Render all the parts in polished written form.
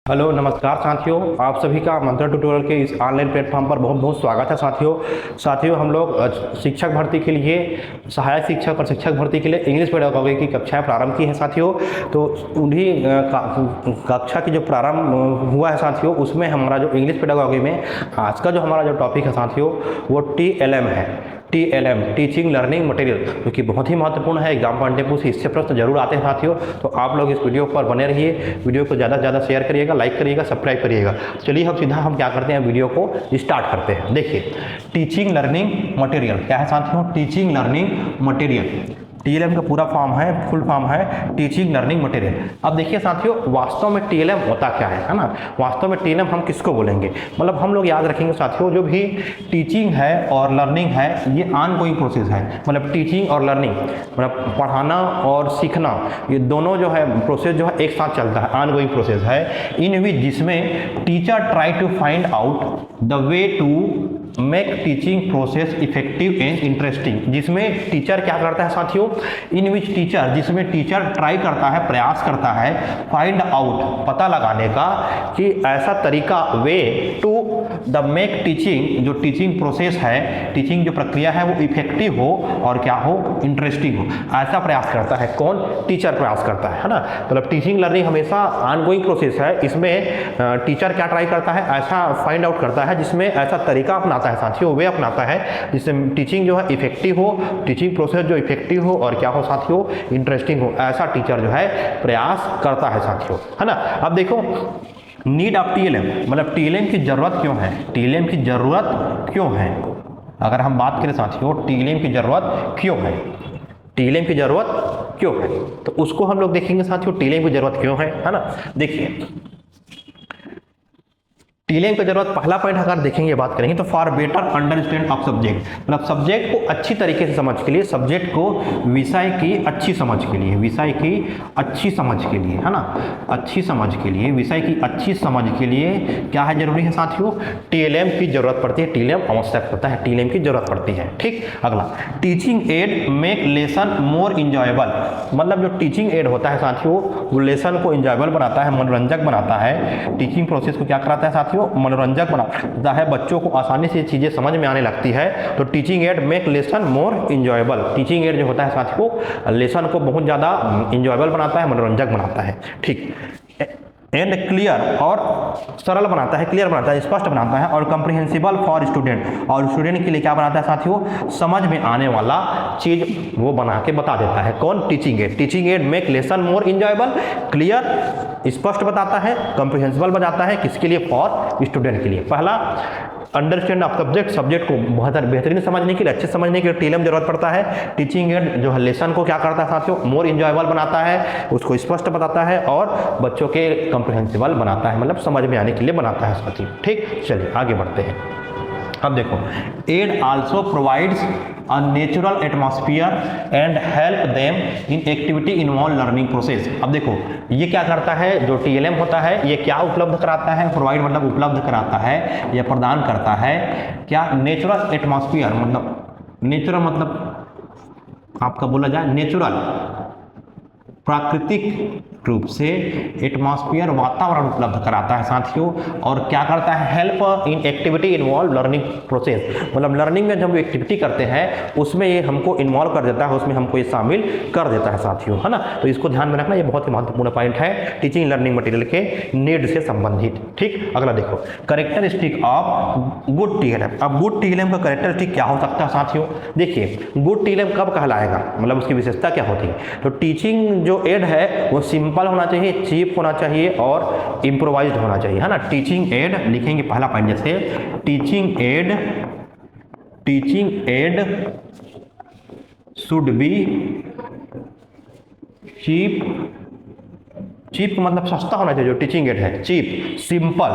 Hello नमस्कार साथियों, आप सभी का मंत्र ट्यूटोरियल के इस ऑनलाइन प्लेटफॉर्म पर बहुत बहुत स्वागत है। साथियों हम लोग शिक्षक भर्ती के लिए, सहायक शिक्षक और शिक्षक भर्ती के लिए इंग्लिश पेडागोगी की कक्षाएं प्रारंभ की हैं साथियों। तो उन्हीं कक्षा की जो प्रारंभ हुआ है साथियों, उसमें हमारा जो इंग्लिश पेडागोगी में आज का जो हमारा जो टॉपिक है साथियों, वो TLM है। TLM टीचिंग लर्निंग मटेरियल, जो कि बहुत ही महत्वपूर्ण है। एग्जाम पॉइंट ऑफ व्यू से इससे प्रश्न जरूर आते हैं साथियों। तो आप लोग इस वीडियो पर बने रहिए, वीडियो को ज़्यादा से ज़्यादा शेयर करिएगा, लाइक करिएगा, सब्सक्राइब करिएगा। चलिए हम क्या करते हैं, वीडियो को स्टार्ट करते हैं। देखिए, टीचिंग लर्निंग मटेरियल क्या है साथियों? टीचिंग लर्निंग मटेरियल, TLM का पूरा फॉर्म है, फुल फॉर्म है टीचिंग लर्निंग मटेरियल। अब देखिए साथियों, वास्तव में TLM होता क्या है ना? वास्तव में TLM हम किसको बोलेंगे? मतलब हम लोग याद रखेंगे साथियों, जो भी टीचिंग है और लर्निंग है, ये ऑनगोइंग प्रोसेस है। मतलब टीचिंग और लर्निंग, मतलब पढ़ाना और सीखना, ये दोनों जो है प्रोसेस जो है एक साथ चलता है, ऑनगोइंग प्रोसेस है। इन विच जिसमें teacher try to find out the way to make teaching process effective and interesting. जिसमें टीचर क्या करता है साथियों? इन विच टीचर, जिसमें टीचर ट्राई करता है, प्रयास करता है, फाइंड आउट, पता लगाने का कि ऐसा तरीका, way to the make teaching, जो टीचिंग प्रोसेस है, टीचिंग जो प्रक्रिया है वो इफेक्टिव हो और क्या हो, इंटरेस्टिंग हो। ऐसा प्रयास करता है कौन? टीचर प्रयास करता है ना? मतलब टीचिंग लर्निंग हमेशा ऑनगोइंग प्रोसेस है। इसमें टीचर क्या ट्राई करता है, ऐसा फाइंड आउट करता है, जिसमें ऐसा तरीका अपनाता है साथियों, वे अपनाता है जिससे टीचिंग जो है इफेक्टिव हो, टीचिंग प्रोसेस जो इफेक्टिव हो और क्या हो साथियों, इंटरेस्टिंग हो। ऐसा टीचर जो है प्रयास करता है साथियों, है ना? अब देखो, नीड ऑफ TLM, मतलब TLM की जरूरत क्यों है? TLM की जरूरत क्यों है? अगर हम बात करें साथियों, TLM की जरूरत क्यों है, TLM की जरूरत क्यों है, तो उसको हम लोग देखेंगे साथियों। TLM की जरूरत क्यों है ना? देखिए, TLM की जरूरत, पहला पॉइंट अगर देखेंगे, बात करेंगे तो for better understand of subject, मतलब सब्जेक्ट को अच्छी तरीके से समझ के लिए, सब्जेक्ट को, विषय की अच्छी समझ के लिए, विषय की अच्छी समझ के लिए, है ना? अच्छी समझ के लिए, विषय की अच्छी समझ के लिए क्या है, जरूरी है साथियों? TLM की जरूरत पड़ती है। TLM आवश्यक होता है, TLM की जरूरत पड़ती है। ठीक, अगला, टीचिंग एड मेक लेसन मोर इंजॉयबल, मतलब जो टीचिंग एड होता है साथियों, वो लेसन को इंजॉयबल बनाता है, मनोरंजक बनाता है। टीचिंग प्रोसेस को क्या कराता है साथियों? मनोरंजक बनाता है, बच्चों को आसानी से चीजें समझ में आने लगती है। तो टीचिंग एड मेक लेसन मोर इंजॉयबल, टीचिंग एड जो होता है साथियों, लेसन को बहुत ज्यादा इंजॉयबल बनाता है, मनोरंजक बनाता है। ठीक, एंड क्लियर, और सरल बनाता है, क्लियर बनाता है, स्पष्ट बनाता है, और कंप्रिहेंसिबल फॉर स्टूडेंट, और स्टूडेंट के लिए क्या बनाता है साथियों? समझ में आने वाला चीज वो बना के बता देता है। कौन? Teaching add. Teaching add make lesson मोर इंजॉयबल, क्लियर, स्पष्ट बताता है, कंप्रिहेंसिबल बताता है, किसके लिए? फॉर स्टूडेंट के लिए। पहला, अंडरस्टैंड ऑफ सब्जेक्ट, सब्जेक्ट को बहुत बेहतरीन समझने के लिए, अच्छे समझने के लिए TLM जरूरत पड़ता है। टीचिंग एड जो है लेसन को क्या करता है साथियों? मोर इंजॉयबल बनाता है, उसको स्पष्ट बताता है, और बच्चों के कंप्रिहेंसिबल बनाता है, मतलब समझ में आने के लिए बनाता है साथियों। ठीक, चलिए आगे बढ़ते हैं। अब देखो, aid also provides a natural atmosphere and help them in activity involve learning process. अब देखो, ये क्या करता है, जो TLM होता है, ये क्या उपलब्ध कराता है? प्रोवाइड मतलब उपलब्ध कराता है या प्रदान करता है क्या? नेचुरल एटमॉस्फेयर, मतलब नेचुरल मतलब आपका बोला जाए नेचुरल, प्राकृतिक रूप से एटमॉस्फेयर, वातावरण उपलब्ध कराता है साथियों। और क्या करता है? Help in activity involve learning process, मतलब लर्निंग में जब हम एक्टिविटी करते हैं उसमें ये हमको इन्वॉल्व कर देता है, उसमें हमको ये शामिल कर देता है साथियों, है ना? तो इसको ध्यान में रखना, ये बहुत ही महत्वपूर्ण पॉइंट है टीचिंग लर्निंग मटेरियल के नीड से संबंधित। ठीक, अगला देखो, कैरेक्टरिस्टिक ऑफ गुड TLM। अब गुड TLM का कैरेक्टरिस्टिक क्या हो सकता है साथियों? देखिए, गुड TLM कब कहलाएगा, मतलब उसकी विशेषता क्या होती है? तो टीचिंग जो एड है वो सिंपल होना चाहिए, चीप होना चाहिए और इम्प्रोवाइज्ड होना चाहिए, है ना? टीचिंग एड लिखेंगे, पहला पॉइंट जैसे teaching aid should be cheap, cheap मतलब सस्ता होना चाहिए, जो टीचिंग एड है, cheap, simple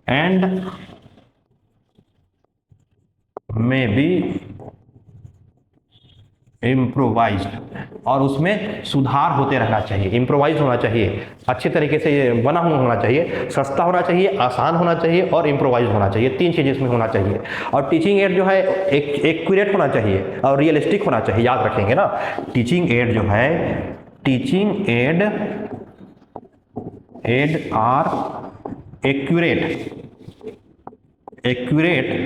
and may be improvised, और उसमें सुधार होते रहना चाहिए, इम्प्रोवाइज होना चाहिए, अच्छे तरीके से ये बना हुआ होना चाहिए, सस्ता होना चाहिए, आसान होना चाहिए और इम्प्रोवाइज होना चाहिए। तीन चीज़ इसमें होना चाहिए। और टीचिंग एड जो है एक्यूरेट होना चाहिए और रियलिस्टिक होना चाहिए, याद रखेंगे ना। टीचिंग एड जो है, teaching aid aid are accurate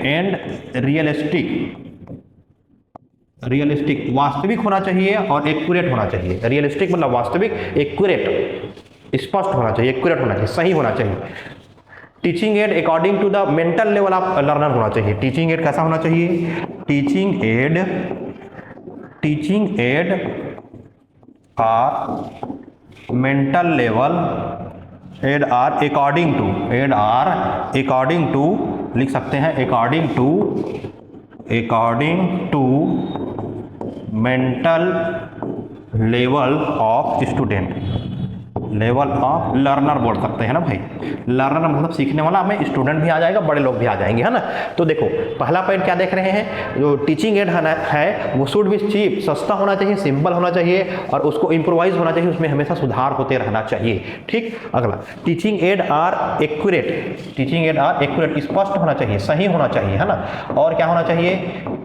and realistic वास्तविक होना चाहिए और एक्यूरेट होना चाहिए। रियलिस्टिक मतलब वास्तविक, एक्यूरेट स्पष्ट होना चाहिए, एक्यूरेट होना चाहिए, सही होना चाहिए। Teaching aid according to the mental level of learner होना चाहिए। टीचिंग एड कैसा होना चाहिए? Teaching aid are mental level aid are according to लिख सकते हैं, according to mental level of student, level of learner बोल सकते हैं ना भाई। लर्नर मतलब सीखने वाला, हमें स्टूडेंट भी आ जाएगा, बड़े लोग भी आ जाएंगे, है ना। तो देखो पहला पॉइंट क्या देख रहे हैं, जो टीचिंग एड है वो शुड बी चीप, सस्ता होना चाहिए, सिंपल होना चाहिए और उसको इम्प्रोवाइज होना चाहिए, उसमें हमेशा सुधार होते रहना चाहिए। ठीक। अगला, टीचिंग एड आर एक्यूरेट, स्पष्ट होना चाहिए, सही होना चाहिए, है ना। और क्या होना चाहिए?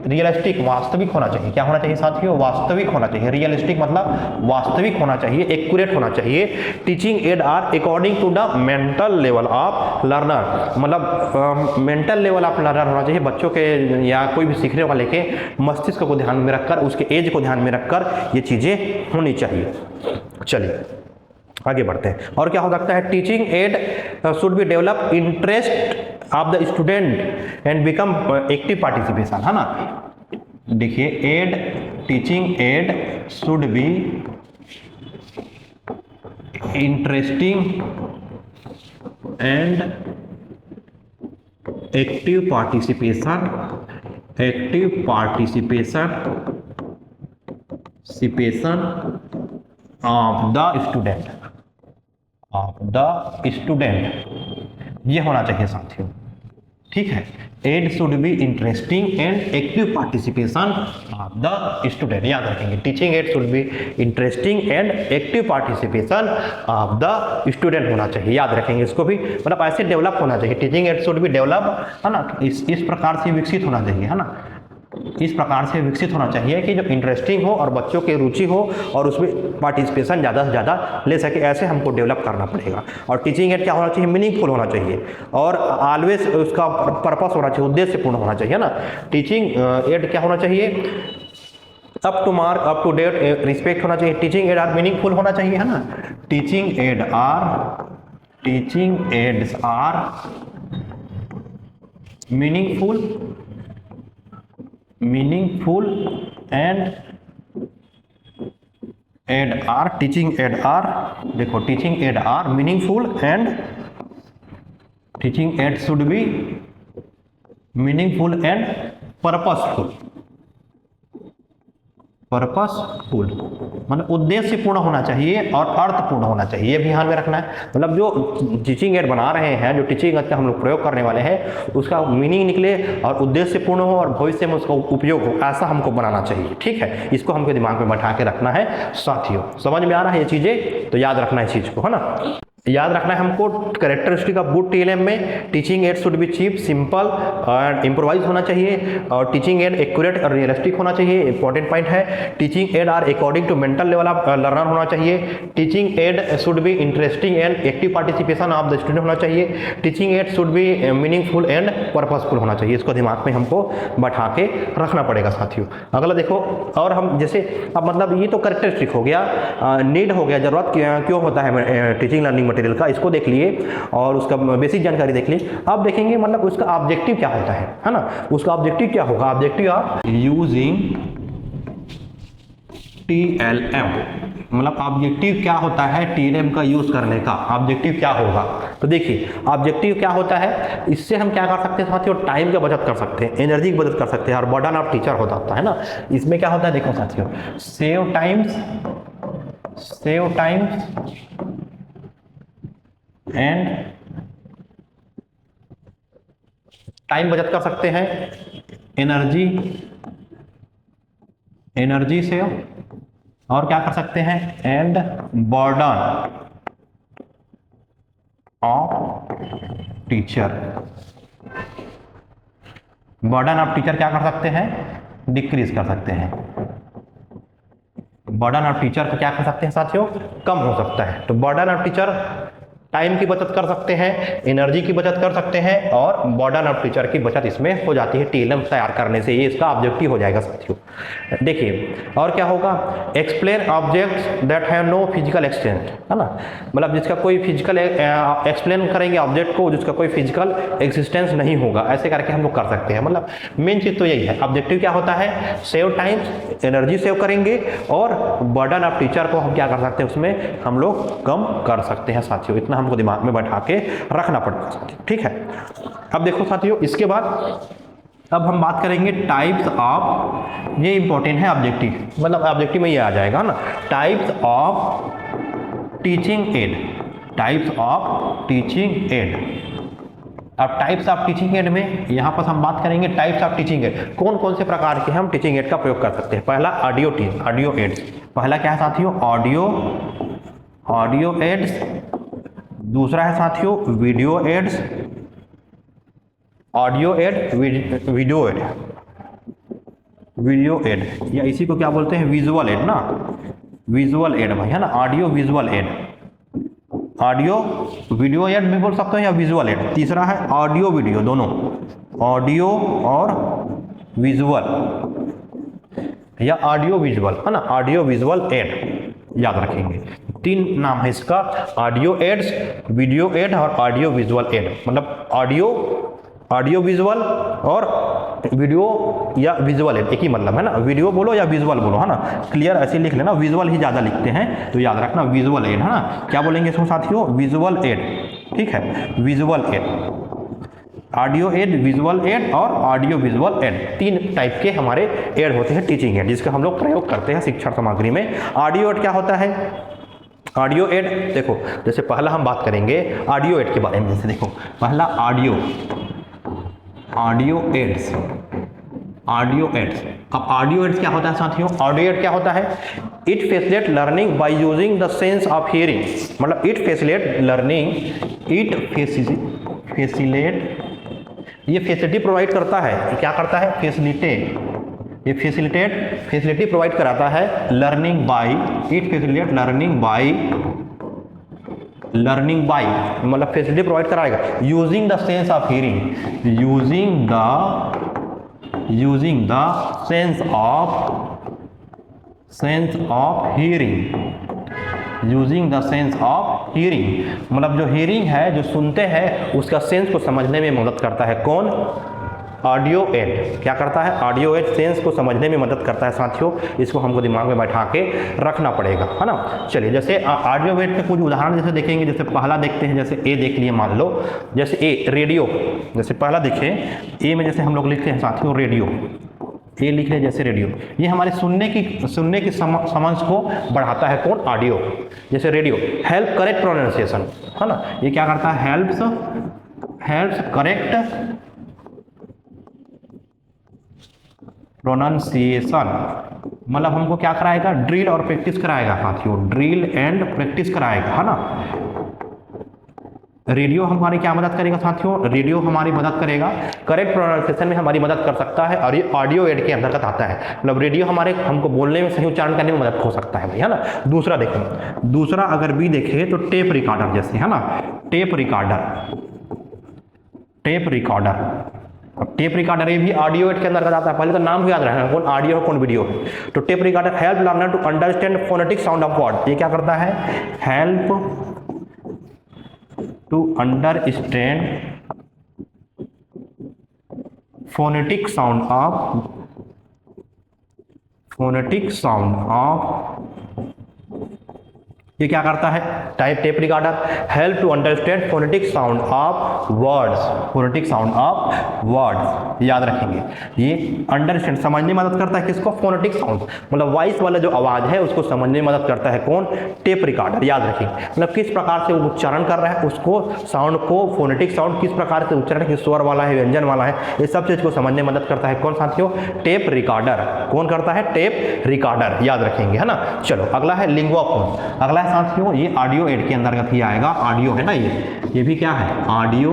रियलिस्टिक, वास्तविक होना चाहिए। क्या होना चाहिए साथियों? वास्तविक होना चाहिए। रियलिस्टिक मतलब वास्तविक होना चाहिए, एक्यूरेट होना चाहिए। Teaching aid are according to the mental level of learner, मतलब मेंटल लेवल ऑफ लर्नर होना चाहिए, बच्चों के या कोई भी सीखने वाले के मस्तिष्क को ध्यान में रखकर, उसके एज को ध्यान में रखकर ये चीजें होनी चाहिए। चलिए आगे बढ़ते हैं। और क्या हो सकता है? Teaching aid should be develop interest of the student and become active participation, है ना। देखिए teaching aid should be interesting and active participation of the student, ये होना चाहिए साथियों। ठीक है, aid should be interesting and active participation of the student, याद रखेंगे। Teaching aid should be interesting and active participation of the student होना चाहिए, याद रखेंगे इसको भी। मतलब ऐसे डेवलप होना चाहिए, teaching aid should be develop, है ना, इस प्रकार से विकसित होना चाहिए, है ना, इस प्रकार से विकसित होना चाहिए कि जो इंटरेस्टिंग हो और बच्चों की रुचि हो और उसमें पार्टिसिपेशन ज़्यादा से ज़्यादा ले सके, ऐसे हमको डेवलप करना पड़ेगा। और टीचिंग एड क्या होना चाहिए? मीनिंगफुल होना चाहिए और ऑलवेज उसका पर्पस होना चाहिए, उद्देश्यपूर्ण होना चाहिए ना। टीचिंग एड क्या होना चाहिए? Up to mark, up to date, respect होना चाहिए। टीचिंग एड आर मीनिंगफुल होना चाहिए, है ना। Teaching aids are meaningful and teaching aid are, देखो teaching aid are meaningful and teaching aid should be meaningful and purposeful, मतलब उद्देश्यपूर्ण होना चाहिए और अर्थपूर्ण होना चाहिए, ये भी ध्यान में रखना है। मतलब जो टीचिंग एड बना रहे हैं, जो टीचिंग एड का हम लोग प्रयोग करने वाले हैं, उसका मीनिंग निकले और उद्देश्यपूर्ण हो और भविष्य में उसका उपयोग हो, ऐसा हमको बनाना चाहिए। ठीक है, इसको हमको दिमाग में बैठा के रखना है साथियों। समझ में आ रहा है ये चीजें? तो याद रखना है इस चीज को, है ना। याद रखना है हमको कैरेक्टरिस्टिक ऑफ गुड टीएलएम में, teaching aid should be cheap, simple और इम्प्रोवाइज होना चाहिए, और टीचिंग एड एक्यूरेट और रियलिस्टिक होना चाहिए, इंपॉर्टेंट पॉइंट है। Teaching aid are according to mental level of learner होना चाहिए। Teaching aid should be interesting and active participation of the student होना चाहिए। Teaching aid should be meaningful and purposeful होना चाहिए, इसको दिमाग में हमको बैठा के रखना पड़ेगा साथियों। अगला देखो, और हम जैसे अब मतलब ये तो कैरेक्टरिस्टिक हो गया, नीड हो गया, जरूरत क्यों होता है टीचिंग लर्निंग मटेरियल का, इसको देख लिए और उसका बेसिक जानकारी देख ली। अब देखेंगे मतलब उसका ऑब्जेक्टिव क्या होता है ना। उसका ऑब्जेक्टिव क्या होगा? ऑब्जेक्टिव ऑफ यूजिंग टीएलएम, मतलब ऑब्जेक्टिव क्या होता है टीएलएम का यूज करने का, ऑब्जेक्टिव क्या होगा? तो देखिए ऑब्जेक्टिव क्या होता है, इससे हम क्या कर सकते हैं साथियों? टाइम का बचत कर सकते हैं, एनर्जी की बचत कर सकते हैं और बर्डन ऑफ टीचर हो जाता है ना। इसमें क्या होता है देखो साथियों, सेव टाइम्स एंड टाइम बचत कर सकते हैं, एनर्जी से, और क्या कर सकते हैं? And burden of teacher, burden of teacher क्या कर सकते हैं? डिक्रीज कर सकते हैं। बर्डन ऑफ टीचर को क्या कर सकते हैं साथियों? कम हो सकता है। तो बर्डन ऑफ टीचर टाइम की बचत कर सकते हैं, एनर्जी की बचत कर सकते हैं और बर्डन ऑफ टीचर की बचत इसमें हो जाती है टीएलएम तैयार करने से। ये इसका ऑब्जेक्टिव हो जाएगा साथियों। देखिए और क्या होगा, explain objects that have no physical extent, है ना, मतलब जिसका कोई फिजिकल एक्सप्लेन करेंगे ऑब्जेक्ट को जिसका कोई फिजिकल एग्जिस्टेंस नहीं होगा, ऐसे करके हम लोग कर सकते हैं। मतलब मेन चीज तो यही है। ऑब्जेक्टिव क्या होता है, सेव टाइम, एनर्जी सेव करेंगे और बर्डन ऑफ टीचर को हम क्या कर सकते हैं, उसमें हम लोग कम कर सकते हैं साथियों। इतना हमको दिमाग में बैठा के रखना पड़ेगा साथियों, ठीक है। अब देखो साथियों, इसके बाद अब हम बात करेंगे टाइप्स ऑफ, ये इंपॉर्टेंट है ऑब्जेक्टिव, मतलब ऑब्जेक्टिव में ये आ जाएगा ना, types of teaching add, types of teaching add. अब टाइप्स ऑफ टीचिंग एड में यहाँ पर हम बात करेंगे टाइप्स ऑफ टीचिंग एड, कौन कौन से प्रकार के हम टीचिंग एड का प्रयोग कर सकते हैं। पहला ऑडियो एड्स, पहला क्या है साथियों, ऑडियो एड्स। दूसरा है साथियों video aids, audio aid, video aid, या इसी को क्या बोलते हैं, विजुअल एड ना, विजुअल एड भाई, है ना, audio visual aid, audio video aid भी बोल सकते हैं या विजुअल एड। तीसरा है ऑडियो वीडियो, दोनों ऑडियो और विजुअल या ऑडियो विजुअल, है ना, ऑडियो विजुअल एड याद रखेंगे। तीन नाम है इसका, ऑडियो एड्स, वीडियो एड और ऑडियो विजुअल एड। मतलब ऑडियो विजुअल और वीडियो या विजुअल एड एक ही मतलब है ना, वीडियो बोलो या विजुअल बोलो, है ना, क्लियर ऐसे लिख लेना, विजुअल ही ज्यादा लिखते हैं तो याद रखना विजुअल एड, है ना। क्या बोलेंगे इसको साथियों, विजुअल एड, ठीक है, visual aid, audio aid, visual aid और ऑडियो विजुअल एड, तीन टाइप के हमारे एड होते हैं टीचिंग एड, जिसका हम लोग प्रयोग करते हैं शिक्षण सामग्री में। ऑडियो एड क्या होता है, ऑडियो एड देखो, जैसे पहला हम बात करेंगे ऑडियो एड के बारे में। जैसे देखो पहला ऑडियो एड्स, अब ऑडियो एड्स क्या होता है साथियों, ऑडियो एड क्या होता है, it facilitate learning by using the sense of hearing, मतलब इट फैसिलिटेट लर्निंग, ये फैसिलिटी प्रोवाइड करता है, क्या करता है, फैसिलिटी प्रोवाइड कराता है learning by, it facilitate learning by मतलब फैसिलिटी प्रोवाइड कराएगा using the sense of hearing, using the sense of hearing, मतलब जो हियरिंग है, जो सुनते हैं, उसका सेंस को समझने में मदद करता है। कौन, ऑडियो एड क्या करता है, ऑडियो एड सेंस को समझने में मदद करता है साथियों। इसको हमको दिमाग में बैठा के रखना पड़ेगा, है ना। चलिए जैसे ऑडियो एड के कुछ उदाहरण जैसे देखेंगे, जैसे पहला देखते हैं, जैसे ए देख लिए मान लो, जैसे ए रेडियो, जैसे पहला देखें ए में जैसे हम लोग लिखते हैं साथियों रेडियो, ए लिख रहे जैसे रेडियो, ये हमारे सुनने की समझ को बढ़ाता है। कौन, ऑडियो, जैसे रेडियो। हेल्प करेक्ट प्रोनाउंसिएशन, है ना, ये क्या करता है, हेल्प्स करेक्ट प्रोनाउंसिएशन, मतलब हमको क्या कराएगा, ड्रिल और प्रैक्टिस कराएगा साथियों, ड्रिल एंड प्रैक्टिस कराएगा, है ना। रेडियो हमारी क्या मदद करेगा साथियों, रेडियो हमारी मदद करेगा करेक्ट प्रोनाउंसिएशन में हमारी मदद कर सकता है, और ये ऑडियो एड के अंतर्गत आता है, मतलब रेडियो हमारे हमको बोलने में, सही उच्चारण करने में मदद हो सकता है भाई, है ना। दूसरा देखें, दूसरा अगर भी देखें तो टेप रिकॉर्डर जैसे, है ना, टेप रिकॉर्डर ये भी ऑडियो एड के अंदर आता है। पहले तो नाम भी याद रखना, कौन ऑडियो है कौन वीडियो है। तो tape recorder help learner to understand phonetic sound of word, ये क्या करता है, help to understand phonetic sound of ये क्या करता है, tape recorder help to understand phonetic sound of words, याद रखेंगे। ये अंडरस्टैंड समझने में मदद करता है किसको, फोनेटिक साउंड, मतलब वॉइस वाला जो आवाज है उसको समझने में मदद करता है। कौन, टेप रिकॉर्डर, याद रखेंगे। मतलब किस प्रकार से वो उच्चारण कर रहा है, उसको साउंड को, फोनेटिक साउंड किस प्रकार से उच्चारण, किस स्वर वाला है, व्यंजन वाला है, ये सब चीज को समझने में मदद करता है। कौन साथियों, टेप रिकॉर्डर। कौन करता है, टेप रिकॉर्डर, याद रखेंगे, है ना। चलो अगला है लिंगुआ फोन, अगला साथियों ये ऑडियो एड के अंतर्गत ही आएगा, ऑडियो है ना, ये भी क्या है, ऑडियो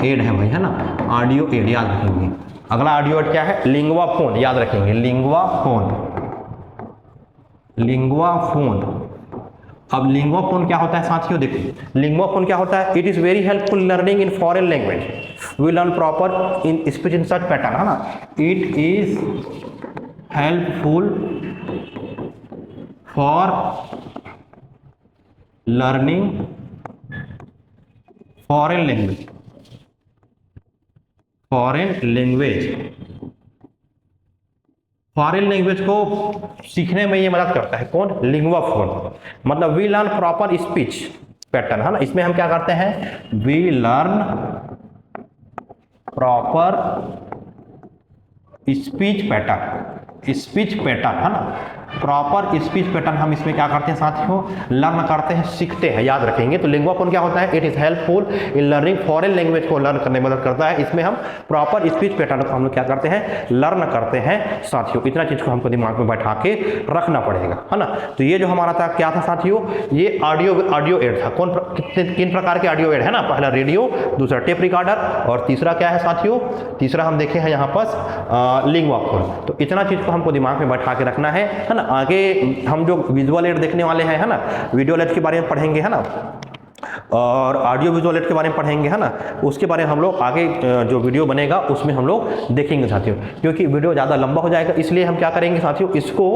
एड है भाई, है ना, ऑडियो एड याद रखेंगे। अगला ऑडियो एड क्या है, लिंगुआ फोन, याद रखेंगे, लिंगुआ फोन। अब लिंगुआ क्या होता है साथियों, देखो लिंगुआ क्या होता है, it is very helpful learning in foreign language, we learn proper in speech in such pattern, है ना, it is helpful for learning foreign language, foreign language को सीखने में ये मदद करता है, कौन, लिंगुआ फ्रैंका, मतलब we learn proper speech pattern, है ना, इसमें हम क्या करते हैं, we learn proper speech pattern, है ना, प्रॉपर स्पीच पैटर्न हम इसमें क्या करते हैं साथियों, लर्न करते हैं, सीखते हैं, याद रखेंगे। तो लिंगुआ क्या होता है, it is helpful in learning foreign language को लर्न करने में मदद करता है, इसमें हम प्रॉपर स्पीच पैटर्न को हम लोग क्या करते हैं, लर्न करते हैं साथियों। इतना चीज को हमको दिमाग में बैठा के रखना पड़ेगा, है ना। तो ये जो हमारा था क्या था साथियों, ये ऑडियो एड था, किन प्रकार के ऑडियो एड है ना, पहला रेडियो, दूसरा टेप रिकॉर्डर, और तीसरा क्या है साथियों, तीसरा हम देखे हैं यहाँ पर लिंगुआ। तो इतना चीज को हमको दिमाग में बैठा के रखना है ना। आगे हम जो विजुअल एड देखने वाले हैं, है ना, वीडियो एड के बारे में पढ़ेंगे, है ना, और ऑडियो विजुअल एड के बारे में पढ़ेंगे, है ना, उसके बारे में हम लोग आगे जो वीडियो बनेगा उसमें हम लोग देखेंगे साथियों, क्योंकि वीडियो ज़्यादा लंबा हो जाएगा, इसलिए हम क्या करेंगे साथियों, इसको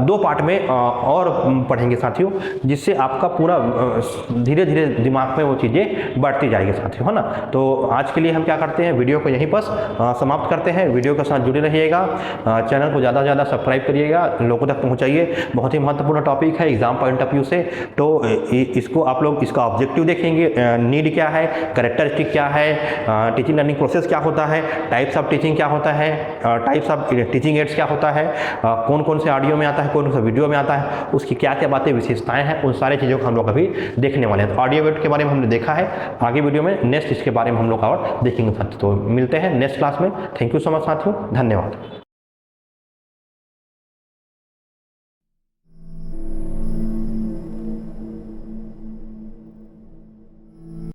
2 पार्ट में और पढ़ेंगे साथियों, जिससे आपका पूरा धीरे धीरे दिमाग में वो चीज़ें बढ़ती जाएगी साथियों, है ना। तो आज के लिए हम क्या करते हैं, वीडियो को यहीं पर समाप्त करते हैं। वीडियो के साथ जुड़े रहिएगा, चैनल को ज़्यादा से ज़्यादा सब्सक्राइब करिएगा, लोगों तक पहुँचाइए, बहुत ही महत्वपूर्ण टॉपिक है एग्जाम पॉइंट ऑफ व्यू से। तो इसको आप लोग इसका ऑब्जेक्टिव देखेंगे, नीड क्या है, कैरेक्टरिस्टिक क्या है, टीचिंग लर्निंग प्रोसेस क्या होता है, टाइप्स ऑफ टीचिंग क्या होता है, टाइप्स ऑफ टीचिंग एड्स क्या होता है, कौन कौन से ऑडियो में आता है, कौन कौन सा वीडियो में आता है, उसकी क्या क्या बातें विशेषताएं हैं, उन सारी चीज़ों को हम लोग अभी देखने वाले हैं। तो ऑडियो एड के बारे में हमने देखा है, आगे वीडियो में नेक्स्ट इसके बारे में हम लोग और देखेंगे साथियों। तो मिलते हैं नेक्स्ट क्लास में। थैंक यू सो मच साथियों, धन्यवाद।